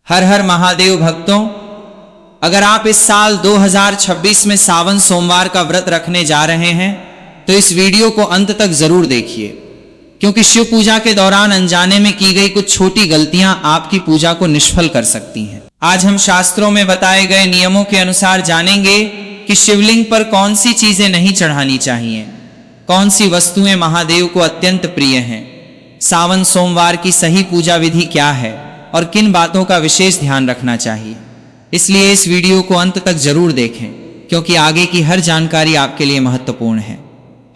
हर हर महादेव भक्तों, अगर आप इस साल 2026 में सावन सोमवार का व्रत रखने जा रहे हैं तो इस वीडियो को अंत तक जरूर देखिए, क्योंकि शिव पूजा के दौरान अनजाने में की गई कुछ छोटी गलतियां आपकी पूजा को निष्फल कर सकती हैं। आज हम शास्त्रों में बताए गए नियमों के अनुसार जानेंगे कि शिवलिंग पर कौन सी चीजें नहीं चढ़ानी चाहिए, कौन सी वस्तुएं महादेव को अत्यंत प्रिय हैं, सावन सोमवार की सही पूजा विधि क्या है और किन बातों का विशेष ध्यान रखना चाहिए। इसलिए इस वीडियो को अंत तक जरूर देखें, क्योंकि आगे की हर जानकारी आपके लिए महत्वपूर्ण है।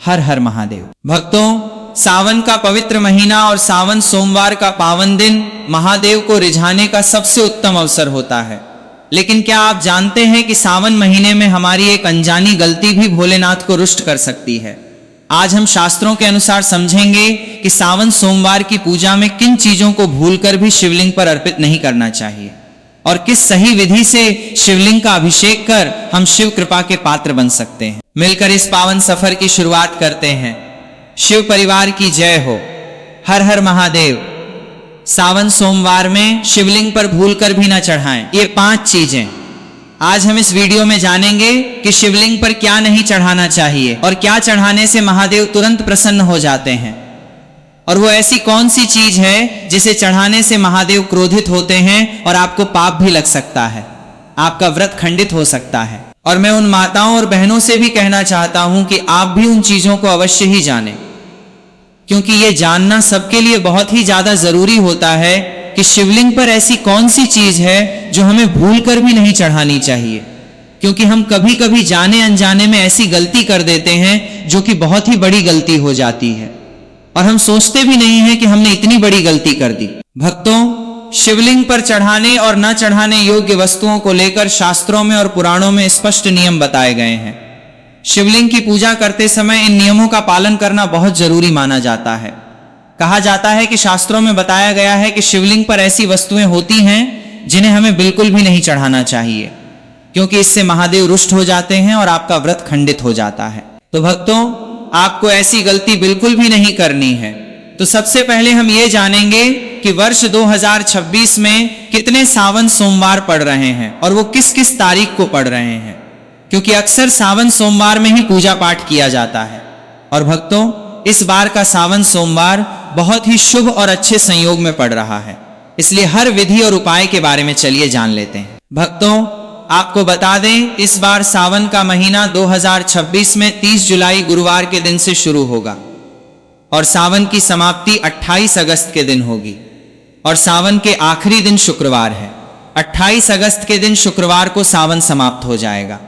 हर हर महादेव। भक्तों, सावन का पवित्र महीना और सावन सोमवार का पावन दिन महादेव को रिझाने का सबसे उत्तम अवसर होता है। लेकिन क्या आप जानते हैं कि सावन महीने में हमारी एक अनजानी गलती भी भोलेनाथ को रुष्ट कर सकती है। आज हम शास्त्रों के अनुसार समझेंगे कि सावन सोमवार की पूजा में किन चीजों को भूलकर भी शिवलिंग पर अर्पित नहीं करना चाहिए और किस सही विधि से शिवलिंग का अभिषेक कर हम शिव कृपा के पात्र बन सकते हैं। मिलकर इस पावन सफर की शुरुआत करते हैं। शिव परिवार की जय हो। हर हर महादेव। सावन सोमवार में शिवलिंग पर भूलकर भी न चढ़ाएं ये 5 चीजें। आज हम इस वीडियो में जानेंगे कि शिवलिंग पर क्या नहीं चढ़ाना चाहिए और क्या चढ़ाने से महादेव तुरंत प्रसन्न हो जाते हैं, और वो ऐसी कौन सी चीज है जिसे चढ़ाने से महादेव क्रोधित होते हैं और आपको पाप भी लग सकता है, आपका व्रत खंडित हो सकता है। और मैं उन माताओं और बहनों से भी कहना चाहता हूं कि आप भी उन चीजों को अवश्य ही जानें, क्योंकि ये जानना सबके लिए बहुत ही ज्यादा जरूरी होता है कि शिवलिंग पर ऐसी कौन सी चीज है जो हमें भूलकर भी नहीं चढ़ानी चाहिए। क्योंकि हम कभी कभी जाने अनजाने में ऐसी गलती कर देते हैं जो कि बहुत ही बड़ी गलती हो जाती है, और हम सोचते भी नहीं हैं कि हमने इतनी बड़ी गलती कर दी। भक्तों, शिवलिंग पर चढ़ाने और न चढ़ाने योग्य वस्तुओं को लेकर शास्त्रों में और पुराणों में स्पष्ट नियम बताए गए हैं। शिवलिंग की पूजा करते समय इन नियमों का पालन करना बहुत जरूरी माना जाता है। कहा जाता है कि शास्त्रों में बताया गया है कि शिवलिंग पर ऐसी वस्तुएं होती हैं जिन्हें हमें बिल्कुल भी नहीं चढ़ाना चाहिए, क्योंकि इससे महादेव रुष्ट हो जाते हैं और आपका व्रत खंडित हो जाता है। तो भक्तों, आपको ऐसी गलती बिल्कुल भी नहीं करनी है। तो सबसे पहले हम ये जानेंगे कि वर्ष 2026 में कितने सावन सोमवार पड़ रहे हैं और वो किस किस तारीख को पड़ रहे हैं, क्योंकि अक्सर सावन सोमवार में ही पूजा पाठ किया जाता है। और भक्तों, इस बार का सावन सोमवार बहुत ही शुभ और अच्छे संयोग में पड़ रहा है, इसलिए हर विधि और उपाय के बारे में चलिए जान लेते हैं। भक्तों, आपको बता दें, इस बार सावन का महीना 2026 में 30 जुलाई गुरुवार के दिन से शुरू होगा और सावन की समाप्ति 28 अगस्त के दिन होगी, और सावन के आखिरी दिन शुक्रवार है। 28 अगस्त के दिन शुक्रवार को सावन समाप्त हो जाएगा।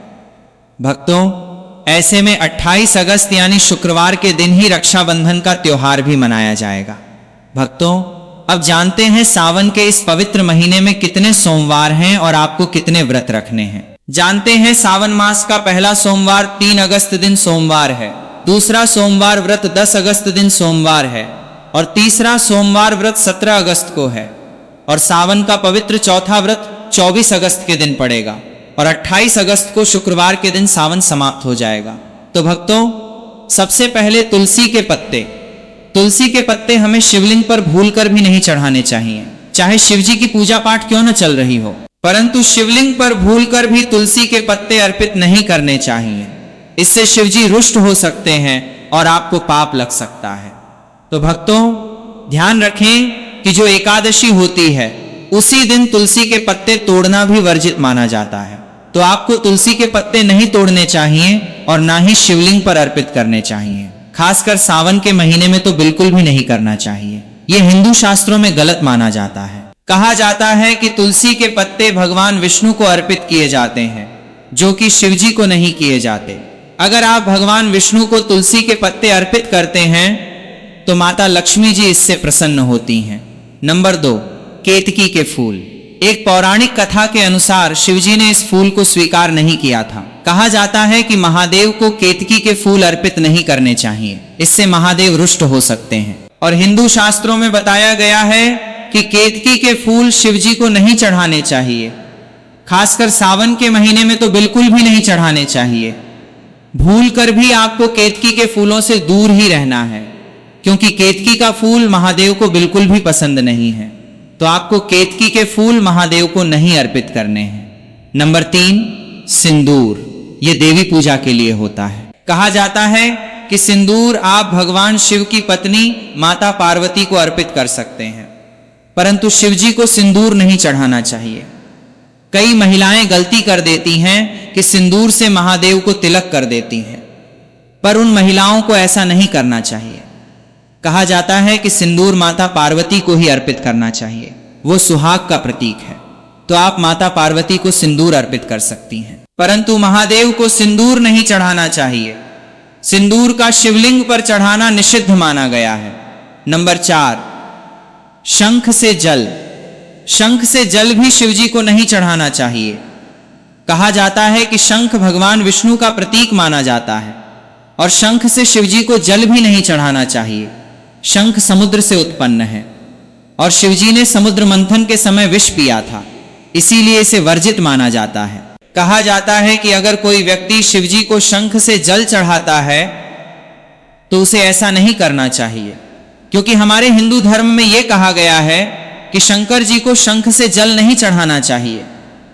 भक्तों, ऐसे में 28 अगस्त यानी शुक्रवार के दिन ही रक्षाबंधन का त्योहार भी मनाया जाएगा। भक्तों, अब जानते हैं सावन के इस पवित्र महीने में कितने सोमवार हैं और आपको कितने व्रत रखने हैं। जानते हैं सावन मास का पहला सोमवार 3 अगस्त दिन सोमवार है, दूसरा सोमवार व्रत 10 अगस्त दिन सोमवार है, और तीसरा सोमवार व्रत 17 अगस्त को है, और सावन का पवित्र चौथा व्रत 24 अगस्त के दिन पड़ेगा, और 28 अगस्त को शुक्रवार के दिन सावन समाप्त हो जाएगा। तो भक्तों, सबसे पहले तुलसी के पत्ते हमें शिवलिंग पर भूलकर भी नहीं चढ़ाने चाहिए, चाहे शिवजी की पूजा पाठ क्यों न चल रही हो, परंतु शिवलिंग पर भूलकर भी तुलसी के पत्ते अर्पित नहीं करने चाहिए। इससे शिवजी रुष्ट हो सकते हैं और आपको पाप लग सकता है। तो भक्तों, ध्यान रखें कि जो एकादशी होती है उसी दिन तुलसी के पत्ते तोड़ना भी वर्जित माना जाता है। तो आपको तुलसी के पत्ते नहीं तोड़ने चाहिए और ना ही शिवलिंग पर अर्पित करने चाहिए। खासकर सावन के महीने में तो बिल्कुल भी नहीं करना चाहिए। यह हिंदू शास्त्रों में गलत माना जाता है। कहा जाता है कि तुलसी के पत्ते भगवान विष्णु को अर्पित किए जाते हैं, जो कि शिवजी को नहीं किए जाते। अगर आप भगवान विष्णु को तुलसी के पत्ते अर्पित करते हैं तो माता लक्ष्मी जी इससे प्रसन्न होती हैं। नंबर 2, केतकी के फूल। एक पौराणिक कथा के अनुसार शिवजी ने इस फूल को स्वीकार नहीं किया था। कहा जाता है कि महादेव को केतकी के फूल अर्पित नहीं करने चाहिए, इससे महादेव रुष्ट हो सकते हैं। और हिंदू शास्त्रों में बताया गया है कि केतकी के फूल शिवजी को नहीं चढ़ाने चाहिए, खासकर सावन के महीने में तो बिल्कुल भी नहीं चढ़ाने चाहिए। भूल कर भी आपको केतकी के फूलों से दूर ही रहना है, क्योंकि केतकी का फूल महादेव को बिल्कुल भी पसंद नहीं है। तो आपको केतकी के फूल महादेव को नहीं अर्पित करने हैं। नंबर 3, सिंदूर, ये देवी पूजा के लिए होता है। कहा जाता है कि सिंदूर आप भगवान शिव की पत्नी माता पार्वती को अर्पित कर सकते हैं, परंतु शिव जी को सिंदूर नहीं चढ़ाना चाहिए। कई महिलाएं गलती कर देती हैं कि सिंदूर से महादेव को तिलक कर देती हैं, पर उन महिलाओं को ऐसा नहीं करना चाहिए। कहा जाता है कि सिंदूर माता पार्वती को ही अर्पित करना चाहिए, वो सुहाग का प्रतीक है। तो आप माता पार्वती को सिंदूर अर्पित कर सकती हैं, परंतु महादेव को सिंदूर नहीं चढ़ाना चाहिए। सिंदूर का शिवलिंग पर चढ़ाना निषिद्ध माना गया है। नंबर 4, शंख से जल। शंख से जल भी शिवजी को नहीं चढ़ाना चाहिए। कहा जाता है कि शंख भगवान विष्णु का प्रतीक माना जाता है और शंख से शिवजी को जल भी नहीं चढ़ाना चाहिए। शंख समुद्र से उत्पन्न है और शिवजी ने समुद्र मंथन के समय विष पिया था, इसीलिए इसे वर्जित माना जाता है। कहा जाता है कि अगर कोई व्यक्ति शिवजी को शंख से जल चढ़ाता है तो उसे ऐसा नहीं करना चाहिए, क्योंकि हमारे हिंदू धर्म में यह कहा गया है कि शंकर जी को शंख से जल नहीं चढ़ाना चाहिए।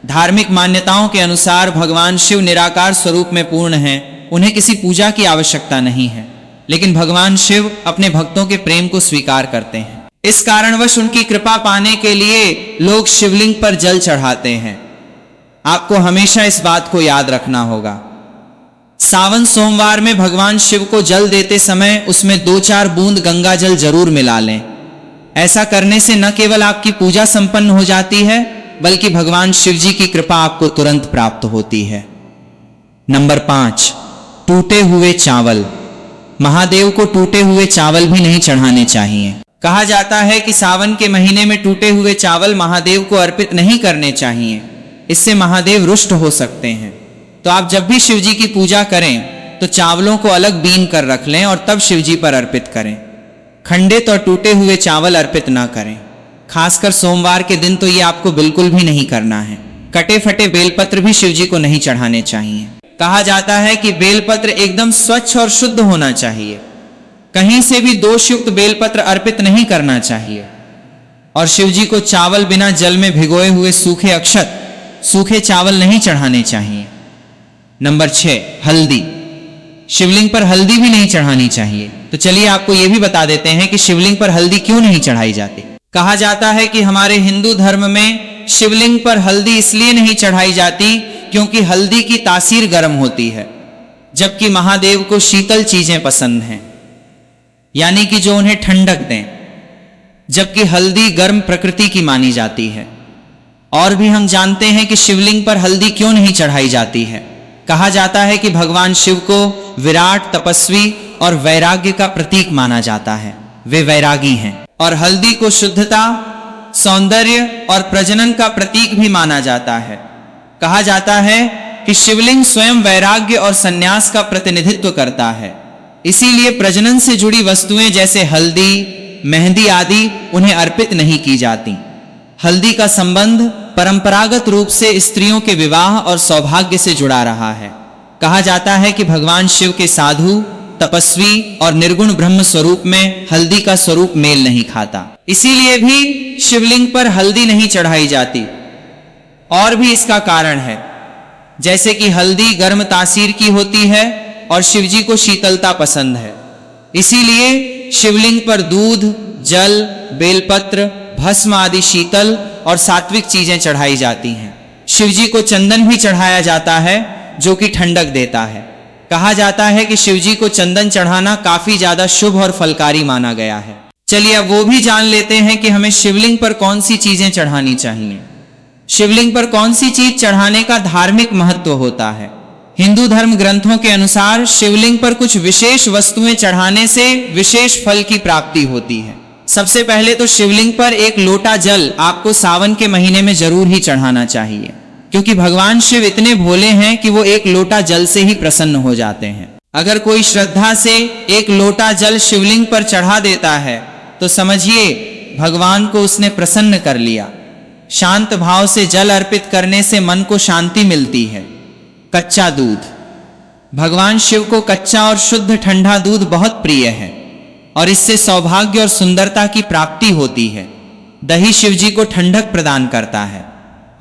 धार्मिक मान्यताओं के अनुसार भगवान शिव निराकार स्वरूप में पूर्ण हैं, उन्हें किसी पूजा की आवश्यकता नहीं है, लेकिन भगवान शिव अपने भक्तों के प्रेम को स्वीकार करते हैं। इस कारणवश उनकी कृपा पाने के लिए लोग शिवलिंग पर जल चढ़ाते हैं। आपको हमेशा इस बात को याद रखना होगा। सावन सोमवार में भगवान शिव को जल देते समय उसमें 2-4 बूंद गंगा जल जरूर मिला लें। ऐसा करने से न केवल आपकी पूजा संपन्न हो जाती है, बल्कि भगवान शिव जी की कृपा आपको तुरंत प्राप्त होती है। नंबर 5, टूटे हुए चावल। महादेव को टूटे हुए चावल भी नहीं चढ़ाने चाहिए। कहा जाता है कि सावन के महीने में टूटे हुए चावल महादेव को अर्पित नहीं करने चाहिए, इससे महादेव रुष्ट हो सकते हैं। तो आप जब भी शिवजी की पूजा करें तो चावलों को अलग बीन कर रख लें और तब शिवजी पर अर्पित करें। खंडित और टूटे हुए चावल अर्पित ना करें, खासकर सोमवार के दिन तो ये आपको बिल्कुल भी नहीं करना है। कटे फटे बेलपत्र भी शिवजी को नहीं चढ़ाने चाहिए। कहा जाता है कि बेलपत्र एकदम स्वच्छ और शुद्ध होना चाहिए, कहीं से भी दोषयुक्त बेलपत्र अर्पित नहीं करना चाहिए। और शिवजी को चावल बिना जल में भिगोए हुए सूखे अक्षत, सूखे चावल नहीं चढ़ाने चाहिए। नंबर 6, हल्दी। शिवलिंग पर हल्दी भी नहीं चढ़ानी चाहिए। तो चलिए आपको यह भी बता देते हैं कि शिवलिंग पर हल्दी क्यों नहीं चढ़ाई जाती। कहा जाता है कि हमारे हिंदू धर्म में शिवलिंग पर हल्दी इसलिए नहीं चढ़ाई जाती क्योंकि हल्दी की तासीर गर्म होती है, जबकि महादेव को शीतल चीजें पसंद हैं, यानी कि जो उन्हें ठंडक दें, जबकि हल्दी गर्म प्रकृति की मानी जाती है। और भी हम जानते हैं कि शिवलिंग पर हल्दी क्यों नहीं चढ़ाई जाती है। कहा जाता है कि भगवान शिव को विराट, तपस्वी और वैराग्य का प्रतीक माना जाता है, वे वैरागी हैं। और हल्दी को शुद्धता, सौंदर्य और प्रजनन का प्रतीक भी माना जाता है। कहा जाता है कि शिवलिंग स्वयं वैराग्य और संन्यास का प्रतिनिधित्व करता है, इसीलिए प्रजनन से जुड़ी वस्तुएं जैसे हल्दी, मेहंदी आदि उन्हें अर्पित नहीं की जाती। हल्दी का संबंध परंपरागत रूप से स्त्रियों के विवाह और सौभाग्य से जुड़ा रहा है। कहा जाता है कि भगवान शिव के साधु, तपस्वी और निर्गुण ब्रह्म स्वरूप में हल्दी का स्वरूप मेल नहीं खाता, इसीलिए भी शिवलिंग पर हल्दी नहीं चढ़ाई जाती। और भी इसका कारण है, जैसे कि हल्दी गर्म तासीर की होती है और शिवजी को शीतलता पसंद है, इसीलिए शिवलिंग पर दूध, जल, बेलपत्र, भस्म आदि शीतल और सात्विक चीजें चढ़ाई जाती हैं। शिवजी को चंदन भी चढ़ाया जाता है जो कि ठंडक देता है। कहा जाता है कि शिवजी को चंदन चढ़ाना काफी ज्यादा शुभ और फलकारी माना गया है। चलिए अब वो भी जान लेते हैं कि हमें शिवलिंग पर कौन सी चीजें चढ़ानी चाहिए। शिवलिंग पर कौन सी चीज चढ़ाने का धार्मिक महत्व होता है। हिंदू धर्म ग्रंथों के अनुसार शिवलिंग पर कुछ विशेष वस्तुएं चढ़ाने से विशेष फल की प्राप्ति होती है। सबसे पहले तो शिवलिंग पर 1 लोटा जल आपको सावन के महीने में जरूर ही चढ़ाना चाहिए, क्योंकि भगवान शिव इतने भोले हैं कि वो 1 लोटा जल से ही प्रसन्न हो जाते हैं। अगर कोई श्रद्धा से 1 लोटा जल शिवलिंग पर चढ़ा देता है तो समझिए भगवान को उसने प्रसन्न कर लिया। शांत भाव से जल अर्पित करने से मन को शांति मिलती है। कच्चा दूध, भगवान शिव को कच्चा और शुद्ध ठंडा दूध बहुत प्रिय है और इससे सौभाग्य और सुंदरता की प्राप्ति होती है। दही शिव जी को ठंडक प्रदान करता है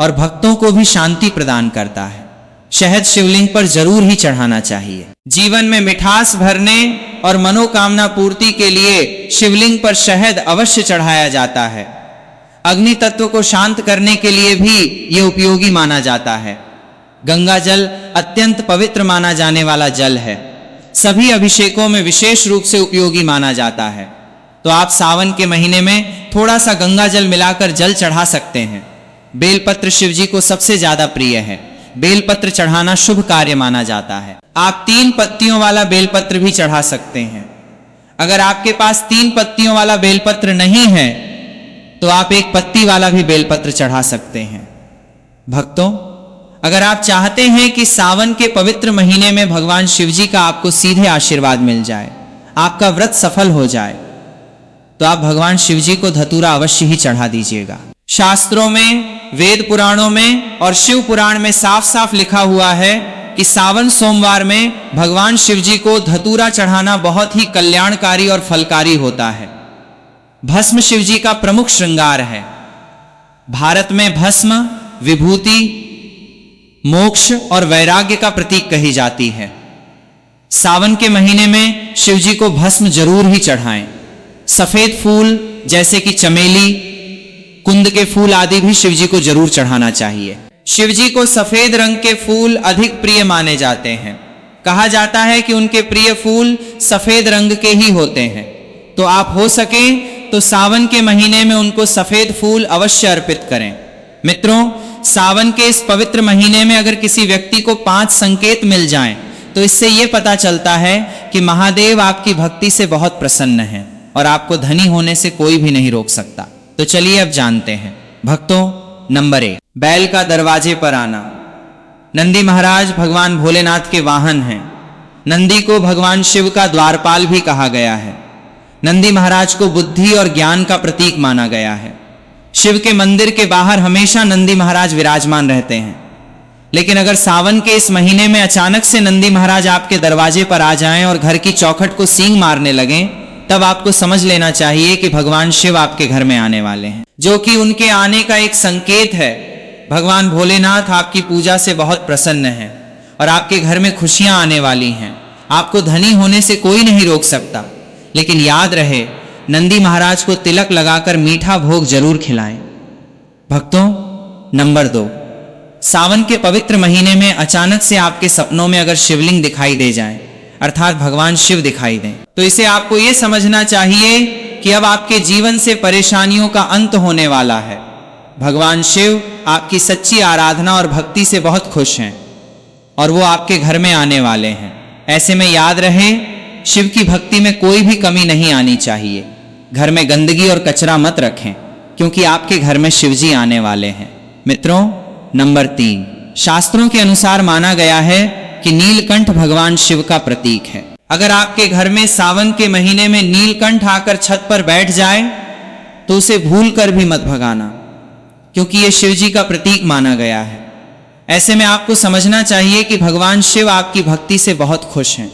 और भक्तों को भी शांति प्रदान करता है। शहद शिवलिंग पर जरूर ही चढ़ाना चाहिए। जीवन में मिठास भरने और मनोकामना पूर्ति के लिए शिवलिंग पर शहद अवश्य चढ़ाया जाता है। अग्नि तत्व को शांत करने के लिए भी ये उपयोगी माना जाता है। गंगा जल अत्यंत पवित्र माना जाने वाला जल है। सभी अभिषेकों में विशेष रूप से उपयोगी माना जाता है। तो आप सावन के महीने में थोड़ा सा गंगा जल मिलाकर जल चढ़ा सकते हैं। बेलपत्र शिव जी को सबसे ज्यादा प्रिय है। बेलपत्र चढ़ाना शुभ कार्य माना जाता है। आप 3 पत्तियों वाला बेलपत्र भी चढ़ा सकते हैं। अगर आपके पास 3 पत्तियों वाला बेलपत्र नहीं है तो आप 1 पत्ती वाला भी बेलपत्र चढ़ा सकते हैं। भक्तों, अगर आप चाहते हैं कि सावन के पवित्र महीने में भगवान शिव जी का आपको सीधे आशीर्वाद मिल जाए, आपका व्रत सफल हो जाए, तो आप भगवान शिव जी को धतूरा अवश्य ही चढ़ा दीजिएगा। शास्त्रों में, वेद पुराणों में और शिव पुराण में साफ साफ लिखा हुआ है कि सावन सोमवार में भगवान शिव जी को धतूरा चढ़ाना बहुत ही कल्याणकारी और फलकारी होता है। भस्म शिव जी का प्रमुख श्रृंगार है। भारत में भस्म विभूति, मोक्ष और वैराग्य का प्रतीक कही जाती है। सावन के महीने में शिव जी को भस्म जरूर ही चढ़ाएं। सफेद फूल जैसे कि चमेली, कुंद के फूल आदि भी शिव जी को जरूर चढ़ाना चाहिए। शिव जी को सफेद रंग के फूल अधिक प्रिय माने जाते हैं। कहा जाता है कि उनके प्रिय फूल सफेद रंग के ही होते हैं। तो आप हो सके तो सावन के महीने में उनको सफेद फूल अवश्य अर्पित करें। मित्रों, सावन के इस पवित्र महीने में अगर किसी व्यक्ति को 5 संकेत मिल जाएं, तो इससे यह पता चलता है कि महादेव आपकी भक्ति से बहुत प्रसन्न हैं और आपको धनी होने से कोई भी नहीं रोक सकता। तो चलिए अब जानते हैं। भक्तों, नंबर 1, बैल का दरवाजे पर आना। नंदी महाराज भगवान भोलेनाथ के वाहन हैं। नंदी को भगवान शिव का द्वारपाल भी कहा गया है। नंदी महाराज को बुद्धि और ज्ञान का प्रतीक माना गया है। शिव के मंदिर के बाहर हमेशा नंदी महाराज विराजमान रहते हैं। लेकिन अगर सावन के इस महीने में अचानक से नंदी महाराज आपके दरवाजे पर आ जाएं और घर की चौखट को सींग मारने लगें, तब आपको समझ लेना चाहिए कि भगवान शिव आपके घर में आने वाले हैं, जो कि उनके आने का एक संकेत है। भगवान भोलेनाथ आपकी पूजा से बहुत प्रसन्न हैं और आपके घर में खुशियां आने वाली हैं। आपको धनी होने से कोई नहीं रोक सकता। लेकिन याद रहे, नंदी महाराज को तिलक लगाकर मीठा भोग जरूर खिलाएं। भक्तों, नंबर 2, सावन के पवित्र महीने में अचानक से आपके सपनों में अगर शिवलिंग दिखाई दे जाए, अर्थात भगवान शिव दिखाई दें, तो इसे आपको यह समझना चाहिए कि अब आपके जीवन से परेशानियों का अंत होने वाला है। भगवान शिव आपकी सच्ची आराधना और भक्ति से बहुत खुश हैं और वो आपके घर में आने वाले हैं। ऐसे में याद रहे, शिव की भक्ति में कोई भी कमी नहीं आनी चाहिए। घर में गंदगी और कचरा मत रखें, क्योंकि आपके घर में शिव जी आने वाले हैं। मित्रों, नंबर 3, शास्त्रों के अनुसार माना गया है कि नीलकंठ भगवान शिव का प्रतीक है। अगर आपके घर में सावन के महीने में नीलकंठ आकर छत पर बैठ जाए तो उसे भूल कर भी मत भगाना, क्योंकि यह शिव जी का प्रतीक माना गया है। ऐसे में आपको समझना चाहिए कि भगवान शिव आपकी भक्ति से बहुत खुश हैं।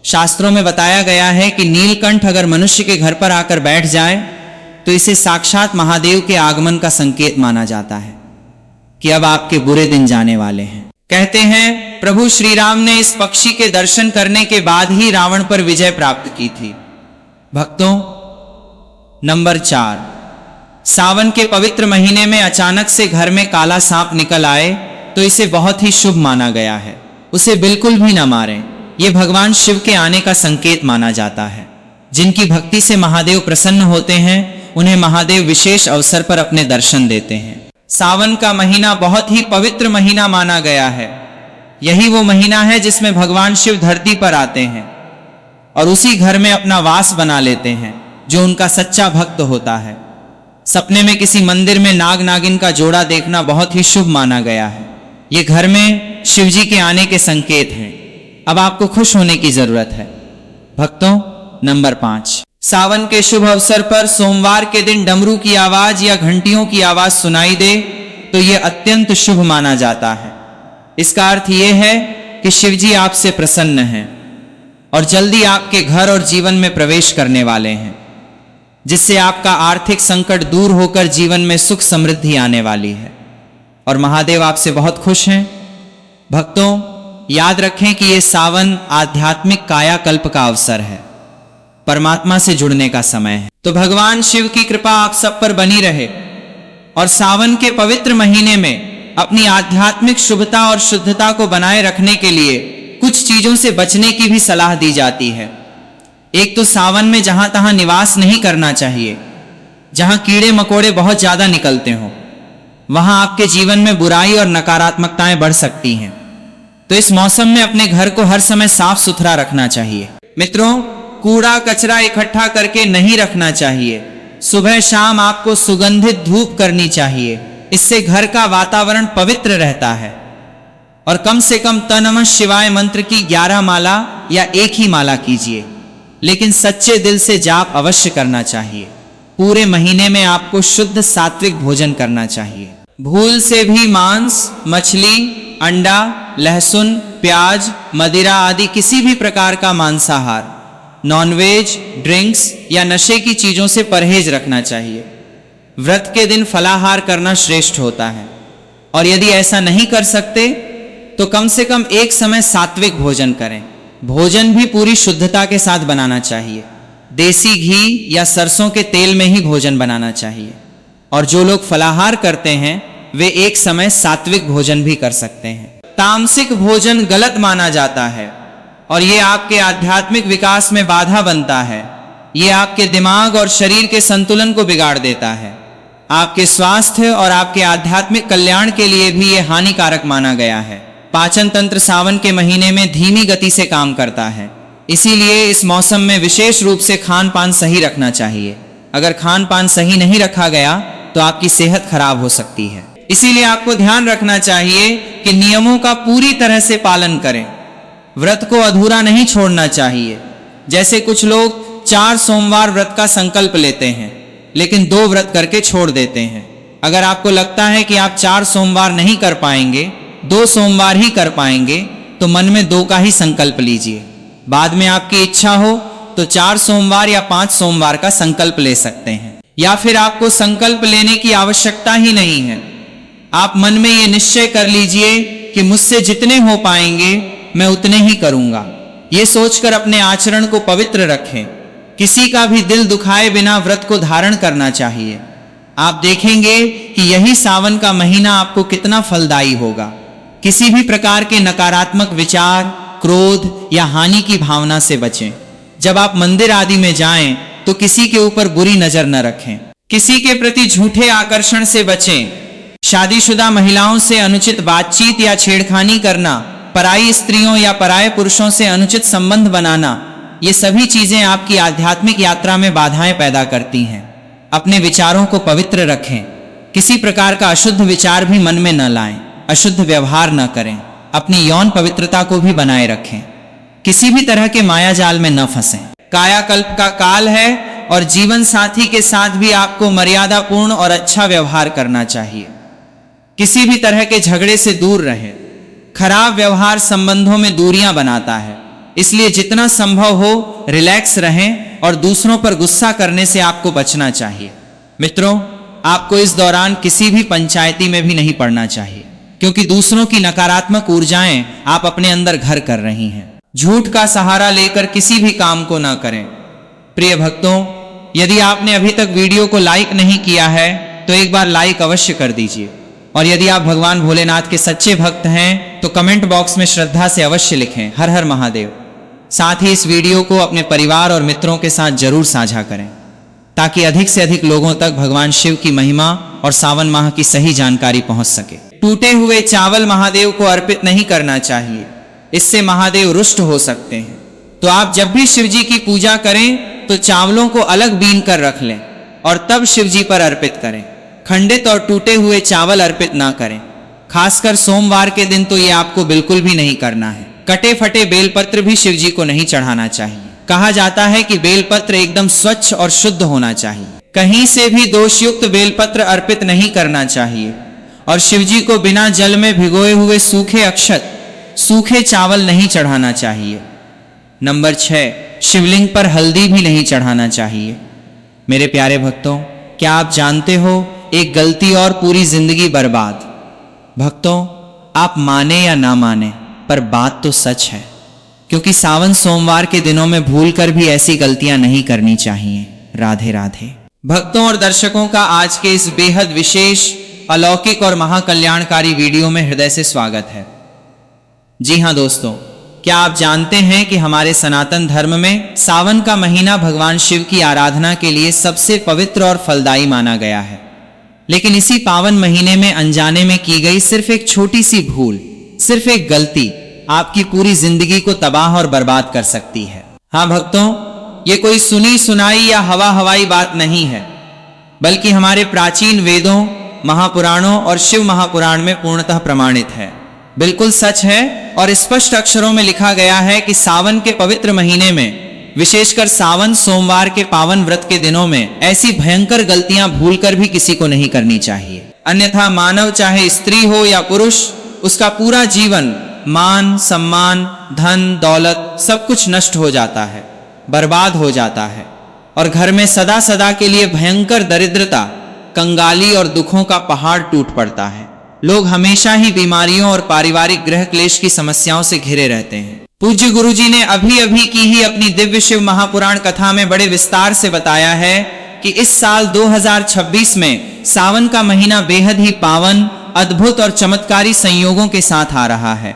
शास्त्रों में बताया गया है कि नीलकंठ अगर मनुष्य के घर पर आकर बैठ जाए तो इसे साक्षात महादेव के आगमन का संकेत माना जाता है कि अब आपके बुरे दिन जाने वाले हैं। कहते हैं प्रभु श्री राम ने इस पक्षी के दर्शन करने के बाद ही रावण पर विजय प्राप्त की थी। भक्तों, नंबर 4, सावन के पवित्र महीने में अचानक से घर में काला सांप निकल आए तो इसे बहुत ही शुभ माना गया है। उसे बिल्कुल भी ना मारें। यह भगवान शिव के आने का संकेत माना जाता है। जिनकी भक्ति से महादेव प्रसन्न होते हैं, उन्हें महादेव विशेष अवसर पर अपने दर्शन देते हैं। सावन का महीना बहुत ही पवित्र महीना माना गया है। यही वो महीना है जिसमें भगवान शिव धरती पर आते हैं और उसी घर में अपना वास बना लेते हैं जो उनका सच्चा भक्त होता है। सपने में किसी मंदिर में नाग नागिन का जोड़ा देखना बहुत ही शुभ माना गया है। ये घर में शिव जी के आने के संकेत हैं। अब आपको खुश होने की जरूरत है। भक्तों, नंबर 5, सावन के शुभ अवसर पर सोमवार के दिन डमरू की आवाज या घंटियों की आवाज सुनाई दे तो यह अत्यंत शुभ माना जाता है। इसका अर्थ यह है कि शिव जी आपसे प्रसन्न हैं और जल्दी आपके घर और जीवन में प्रवेश करने वाले हैं। जिससे आपका आर्थिक संकट दूर होकर जीवन में सुख समृद्धि आने वाली है और महादेव आपसे बहुत खुश हैं। भक्तों, याद रखें कि ये सावन आध्यात्मिक कायाकल्प का अवसर है, परमात्मा से जुड़ने का समय है। तो भगवान शिव की कृपा आप सब पर बनी रहे और सावन के पवित्र महीने में अपनी आध्यात्मिक शुभता और शुद्धता को बनाए रखने के लिए कुछ चीजों से बचने की भी सलाह दी जाती है। एक तो सावन में जहां तहां निवास नहीं करना चाहिए, जहां कीड़े मकोड़े बहुत ज्यादा निकलते हों, वहां आपके जीवन में बुराई और नकारात्मकताएं बढ़ सकती हैं। तो इस मौसम में अपने घर को हर समय साफ सुथरा रखना चाहिए। मित्रों, कूड़ा कचरा इकट्ठा करके नहीं रखना चाहिए। सुबह शाम आपको सुगंधित धूप करनी चाहिए, इससे घर का वातावरण पवित्र रहता है। और कम से कम तन शिवाय मंत्र की 11 माला या एक ही माला कीजिए, लेकिन सच्चे दिल से जाप अवश्य करना चाहिए। पूरे महीने में आपको शुद्ध सात्विक भोजन करना चाहिए। भूल से भी मांस, मछली, अंडा, लहसुन, प्याज, मदिरा आदि किसी भी प्रकार का मांसाहार, नॉनवेज, ड्रिंक्स या नशे की चीजों से परहेज रखना चाहिए। व्रत के दिन फलाहार करना श्रेष्ठ होता है और यदि ऐसा नहीं कर सकते तो कम से कम एक समय सात्विक भोजन करें। भोजन भी पूरी शुद्धता के साथ बनाना चाहिए। देसी घी या सरसों के तेल में ही भोजन बनाना चाहिए। और जो लोग फलाहार करते हैं वे एक समय सात्विक भोजन भी कर सकते हैं। तामसिक भोजन गलत माना जाता है और ये आपके आध्यात्मिक विकास में बाधा बनता है। ये आपके दिमाग और शरीर के संतुलन को बिगाड़ देता है। आपके स्वास्थ्य और आपके आध्यात्मिक कल्याण के लिए भी ये हानिकारक माना गया है। पाचन तंत्र सावन के महीने में धीमी गति से काम करता है, इसीलिए इस मौसम में विशेष रूप से खान पान सही रखना चाहिए। अगर खान पान सही नहीं रखा गया तो आपकी सेहत खराब हो सकती है। इसीलिए आपको ध्यान रखना चाहिए कि नियमों का पूरी तरह से पालन करें। व्रत को अधूरा नहीं छोड़ना चाहिए। जैसे कुछ लोग 4 सोमवार व्रत का संकल्प लेते हैं लेकिन 2 व्रत करके छोड़ देते हैं। अगर आपको लगता है कि आप 4 सोमवार नहीं कर पाएंगे, 2 सोमवार ही कर पाएंगे, तो मन में 2 का ही संकल्प लीजिए। बाद में आपकी इच्छा हो तो 4 सोमवार या 5 सोमवार का संकल्प ले सकते हैं। या फिर आपको संकल्प लेने की आवश्यकता ही नहीं है। आप मन में ये निश्चय कर लीजिए कि मुझसे जितने हो पाएंगे मैं उतने ही करूंगा। ये सोचकर अपने आचरण को पवित्र रखें। किसी का भी दिल दुखाए बिना व्रत को धारण करना चाहिए। आप देखेंगे कि यही सावन का महीना आपको कितना फलदायी होगा। किसी भी प्रकार के नकारात्मक विचार, क्रोध या हानि की भावना से बचें। जब आप मंदिर आदि में जाएं तो किसी के ऊपर बुरी नजर न रखें। किसी के प्रति झूठे आकर्षण से बचें। शादीशुदा महिलाओं से अनुचित बातचीत या छेड़खानी करना, पराई स्त्रियों या पराये पुरुषों से अनुचित संबंध बनाना, ये सभी चीजें आपकी आध्यात्मिक यात्रा में बाधाएं पैदा करती हैं। अपने विचारों को पवित्र रखें। किसी प्रकार का अशुद्ध विचार भी मन में न लाएं। अशुद्ध व्यवहार न करें। अपनी यौन पवित्रता को भी बनाए रखें। किसी भी तरह के माया जाल में न फंसें। कायाकल्प का काल है और जीवन साथी के साथ भी आपको मर्यादापूर्ण और अच्छा व्यवहार करना चाहिए। किसी भी तरह के झगड़े से दूर रहें। खराब व्यवहार संबंधों में दूरियां बनाता है, इसलिए जितना संभव हो रिलैक्स रहें और दूसरों पर गुस्सा करने से आपको बचना चाहिए। मित्रों, आपको इस दौरान किसी भी पंचायती में भी नहीं पड़ना चाहिए, क्योंकि दूसरों की नकारात्मक ऊर्जाएं आप अपने अंदर घर कर रही हैं। झूठ का सहारा लेकर किसी भी काम को ना करें। प्रिय भक्तों, यदि आपने अभी तक वीडियो को लाइक नहीं किया है तो एक बार लाइक अवश्य कर दीजिए। और यदि आप भगवान भोलेनाथ के सच्चे भक्त हैं तो कमेंट बॉक्स में श्रद्धा से अवश्य लिखें, हर हर महादेव। साथ ही इस वीडियो को अपने परिवार और मित्रों के साथ जरूर साझा करें, ताकि अधिक से अधिक लोगों तक भगवान शिव की महिमा और सावन माह की सही जानकारी पहुंच सके। टूटे हुए चावल महादेव को अर्पित नहीं करना चाहिए, इससे महादेव रुष्ट हो सकते हैं। तो आप जब भी शिव जी की पूजा करें तो चावलों को अलग बीन कर रख लें और तब शिव जी पर अर्पित करें। खंडित और टूटे हुए चावल अर्पित ना करें। खासकर सोमवार के दिन तो ये आपको बिल्कुल भी नहीं करना है। कटे फटे बेलपत्र भी शिव जी को नहीं चढ़ाना चाहिए। कहा जाता है कि बेलपत्र एकदम स्वच्छ और शुद्ध होना चाहिए। कहीं से भी दोषयुक्त बेलपत्र अर्पित नहीं करना चाहिए। और शिव जी को बिना जल में भिगोए हुए सूखे अक्षत, सूखे चावल नहीं चढ़ाना चाहिए। नंबर 6, शिवलिंग पर हल्दी भी नहीं चढ़ाना चाहिए। मेरे प्यारे भक्तों, क्या आप जानते हो, एक गलती और पूरी जिंदगी बर्बाद। भक्तों, आप माने या ना माने, पर बात तो सच है, क्योंकि सावन सोमवार के दिनों में भूलकर भी ऐसी गलतियां नहीं करनी चाहिए। राधे राधे। भक्तों और दर्शकों का आज के इस बेहद विशेष, अलौकिक और महाकल्याणकारी वीडियो में हृदय से स्वागत है। जी हां दोस्तों, क्या आप जानते हैं कि हमारे सनातन धर्म में सावन का महीना भगवान शिव की आराधना के लिए सबसे पवित्र और फलदायी माना गया है। लेकिन इसी पावन महीने में अनजाने में की गई सिर्फ एक छोटी सी भूल, सिर्फ एक गलती आपकी पूरी जिंदगी को तबाह और बर्बाद कर सकती है। हाँ भक्तों, ये कोई सुनी सुनाई या हवा हवाई बात नहीं है, बल्कि हमारे प्राचीन वेदों, महापुराणों और शिव महापुराण में पूर्णतः प्रमाणित है। बिल्कुल सच है और स्पष्ट अक्षरों में लिखा गया है कि सावन के पवित्र महीने में, विशेषकर सावन सोमवार के पावन व्रत के दिनों में, ऐसी भयंकर गलतियां भूलकर भी किसी को नहीं करनी चाहिए। अन्यथा मानव, चाहे स्त्री हो या पुरुष, उसका पूरा जीवन, मान सम्मान, धन दौलत सब कुछ नष्ट हो जाता है, बर्बाद हो जाता है, और घर में सदा सदा के लिए भयंकर दरिद्रता, कंगाली और दुखों का पहाड़ टूट पड़ता है। लोग हमेशा ही बीमारियों और पारिवारिक गृह क्लेश की समस्याओं से घिरे रहते हैं। पूज्य गुरुजी ने अभी अभी की ही अपनी दिव्य शिव महापुराण कथा में बड़े विस्तार से बताया है कि इस साल 2026 में सावन का महीना बेहद ही पावन, अद्भुत और चमत्कारी संयोगों के साथ आ रहा है।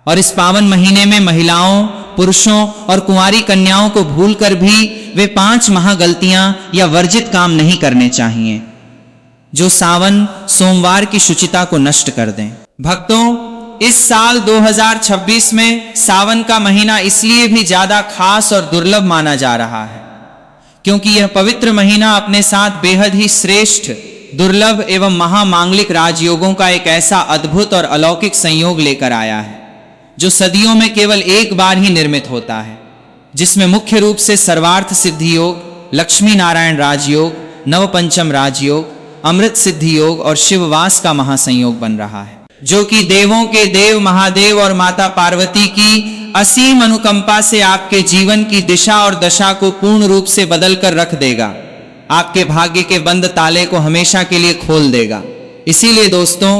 और इस पावन महीने में महिलाओं, पुरुषों और कुंवारी कन्याओं को भूलकर भी वे 5 महागलतियां या वर्जित काम नहीं करने चाहिए, जो सावन सोमवार की शुचिता को नष्ट कर दें। भक्तों, इस साल 2026 में सावन का महीना इसलिए भी ज्यादा खास और दुर्लभ माना जा रहा है, क्योंकि यह पवित्र महीना अपने साथ बेहद ही श्रेष्ठ, दुर्लभ एवं महामांगलिक राजयोगों का एक ऐसा अद्भुत और अलौकिक संयोग लेकर आया है, जो सदियों में केवल एक बार ही निर्मित होता है, जिसमें मुख्य रूप से सर्वार्थ सिद्धि योग, लक्ष्मी नारायण राजयोग, नवपंचम राजयोग, अमृत सिद्धि योग और शिववास का महासंयोग बन रहा है, जो कि देवों के देव महादेव और माता पार्वती की असीम अनुकंपा से आपके जीवन की दिशा और दशा को पूर्ण रूप से बदल कर रख देगा, आपके भाग्य के बंद ताले को हमेशा के लिए खोल देगा। इसीलिए दोस्तों,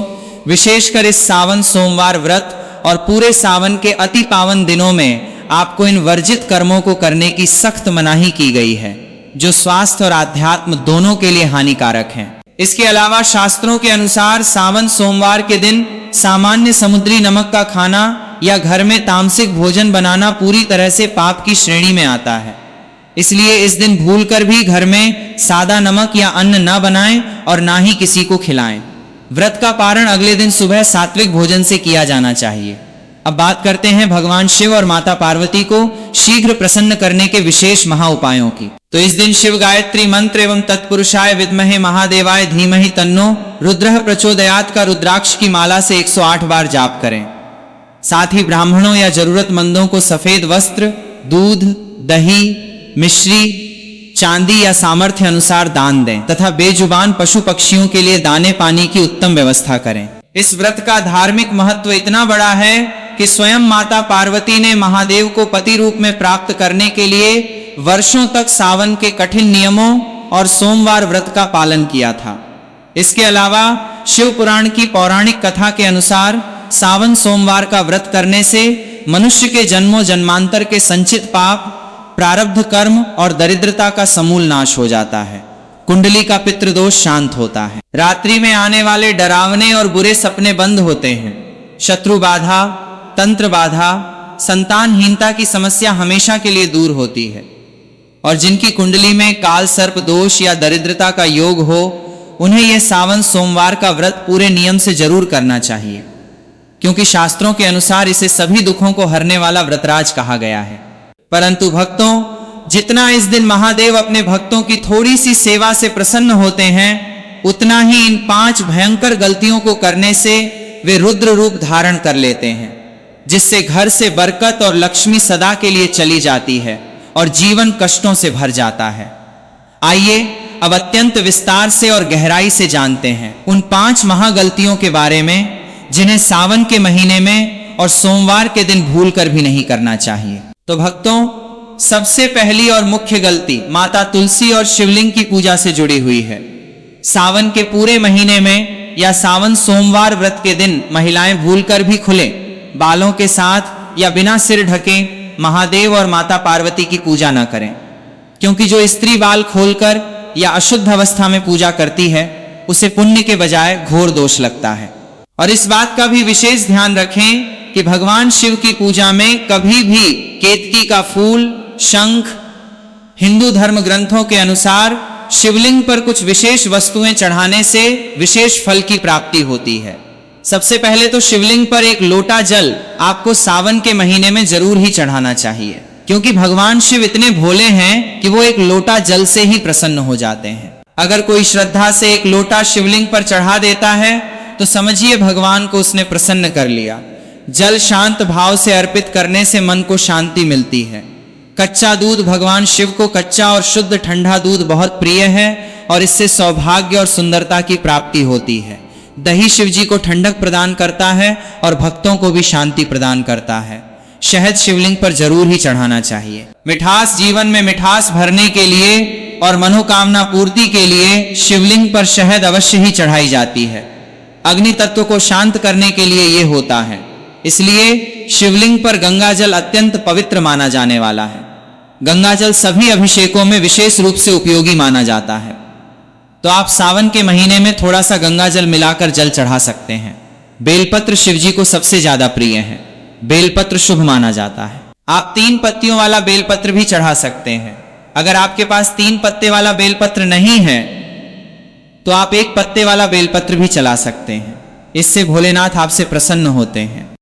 विशेषकर इस सावन सोमवार व्रत और पूरे सावन के अति पावन दिनों में आपको इन वर्जित कर्मों को करने की सख्त मनाही की गई है, जो स्वास्थ्य और आध्यात्म दोनों के लिए हानिकारक हैं। इसके अलावा शास्त्रों के अनुसार सावन सोमवार के दिन सामान्य समुद्री नमक का खाना या घर में तामसिक भोजन बनाना पूरी तरह से पाप की श्रेणी में आता है। इसलिए इस दिन भूलकर भी घर में सादा नमक या अन्न न बनाएं और ना ही किसी को खिलाएं। व्रत का पारण अगले दिन सुबह सात्विक भोजन से किया जाना चाहिए। अब बात करते हैं भगवान शिव और माता पार्वती को शीघ्र प्रसन्न करने के विशेष महा उपायों की। तो इस दिन शिव गायत्री मंत्र एवं तत्पुरुषाय विद्महे महादेवाय धीमहि तन्नो रुद्रः प्रचोदयात का रुद्राक्ष की माला से 108 बार जाप करें। साथ ही ब्राह्मणों या जरूरतमंदों को सफेद वस्त्र, दूध, दही, मिश्री, चांदी या सामर्थ्य अनुसार दान दें तथा बेजुबान पशु पक्षियों के लिए दाने पानी की उत्तम व्यवस्था करें। इस व्रत का धार्मिक महत्व इतना बड़ा है कि स्वयं माता पार्वती ने महादेव को पति रूप में प्राप्त करने के लिए वर्षों तक सावन के कठिन नियमों और सोमवार व्रत का पालन किया था। इसके अलावा शिव पुराण की पौराणिक कथा के अनुसार सावन सोमवार का व्रत करने से मनुष्य के जन्मों जन्मांतर के संचित पाप, प्रारब्ध कर्म और दरिद्रता का समूल नाश हो जाता है। कुंडली का पितृदोष शांत होता है। रात्रि में आने वाले डरावने और बुरे सपने बंद होते हैं। शत्रु बाधा, तंत्र बाधा, संतानहीनता की समस्या हमेशा के लिए दूर होती है। और जिनकी कुंडली में काल सर्प दोष या दरिद्रता का योग हो, उन्हें यह सावन सोमवार का व्रत पूरे नियम से जरूर करना चाहिए, क्योंकि शास्त्रों के अनुसार इसे सभी दुखों को हरने वाला व्रतराज कहा गया है। परंतु भक्तों, जितना इस दिन महादेव अपने भक्तों की थोड़ी सी सेवा से प्रसन्न होते हैं, उतना ही इन 5 भयंकर गलतियों को करने से वे रुद्र रूप धारण कर लेते हैं, जिससे घर से बरकत और लक्ष्मी सदा के लिए चली जाती है और जीवन कष्टों से भर जाता है। आइए अब अत्यंत विस्तार से और गहराई से जानते हैं उन 5 महागलतियों के बारे में, जिन्हें सावन के महीने में और सोमवार के दिन भूलकर भी नहीं करना चाहिए। तो भक्तों, सबसे पहली और मुख्य गलती माता तुलसी और शिवलिंग की पूजा से जुड़ी हुई है। सावन के पूरे महीने में या सावन सोमवार व्रत के दिन महिलाएं भूलकर भी खुले बालों के साथ या बिना सिर ढके महादेव और माता पार्वती की पूजा न करें, क्योंकि जो स्त्री बाल खोलकर या अशुद्ध अवस्था में पूजा करती है उसे पुण्य के बजाय घोर दोष लगता है। और इस बात का भी विशेष ध्यान रखें कि भगवान शिव की पूजा में कभी भी केतकी का फूल, शंख, हिंदू धर्म ग्रंथों के अनुसार शिवलिंग पर कुछ विशेष वस्तुएं चढ़ाने से विशेष फल की प्राप्ति होती है। सबसे पहले तो शिवलिंग पर एक लोटा जल आपको सावन के महीने में जरूर ही चढ़ाना चाहिए, क्योंकि भगवान शिव इतने भोले हैं कि वो एक लोटा जल से ही प्रसन्न हो जाते हैं। अगर कोई श्रद्धा से एक लोटा शिवलिंग पर चढ़ा देता है तो समझिए भगवान को उसने प्रसन्न कर लिया। जल शांत भाव से अर्पित करने से मन को शांति मिलती है। कच्चा दूध, भगवान शिव को कच्चा और शुद्ध ठंडा दूध बहुत प्रिय है और इससे सौभाग्य और सुंदरता की प्राप्ति होती है। दही शिव जी को ठंडक प्रदान करता है और भक्तों को भी शांति प्रदान करता है। शहद शिवलिंग पर जरूर ही चढ़ाना चाहिए। मिठास, जीवन में मिठास भरने के लिए और मनोकामना पूर्ति के लिए शिवलिंग पर शहद अवश्य ही चढ़ाई जाती है। अग्नि तत्व को शांत करने के लिए यह होता है, इसलिए शिवलिंग पर गंगा जल अत्यंत पवित्र माना जाने वाला है। गंगा जल सभी अभिषेकों में विशेष रूप से उपयोगी माना जाता है। तो आप सावन के महीने में थोड़ा सा गंगा जल मिलाकर जल चढ़ा सकते हैं। बेलपत्र शिवजी को सबसे ज्यादा प्रिय है। बेलपत्र शुभ माना जाता है। आप 3 पत्तियों वाला बेलपत्र भी चढ़ा सकते हैं। अगर आपके पास 3 पत्ते वाला बेलपत्र नहीं है तो आप 1 पत्ते वाला बेलपत्र भी चला सकते हैं। इससे भोलेनाथ आपसे प्रसन्न होते हैं।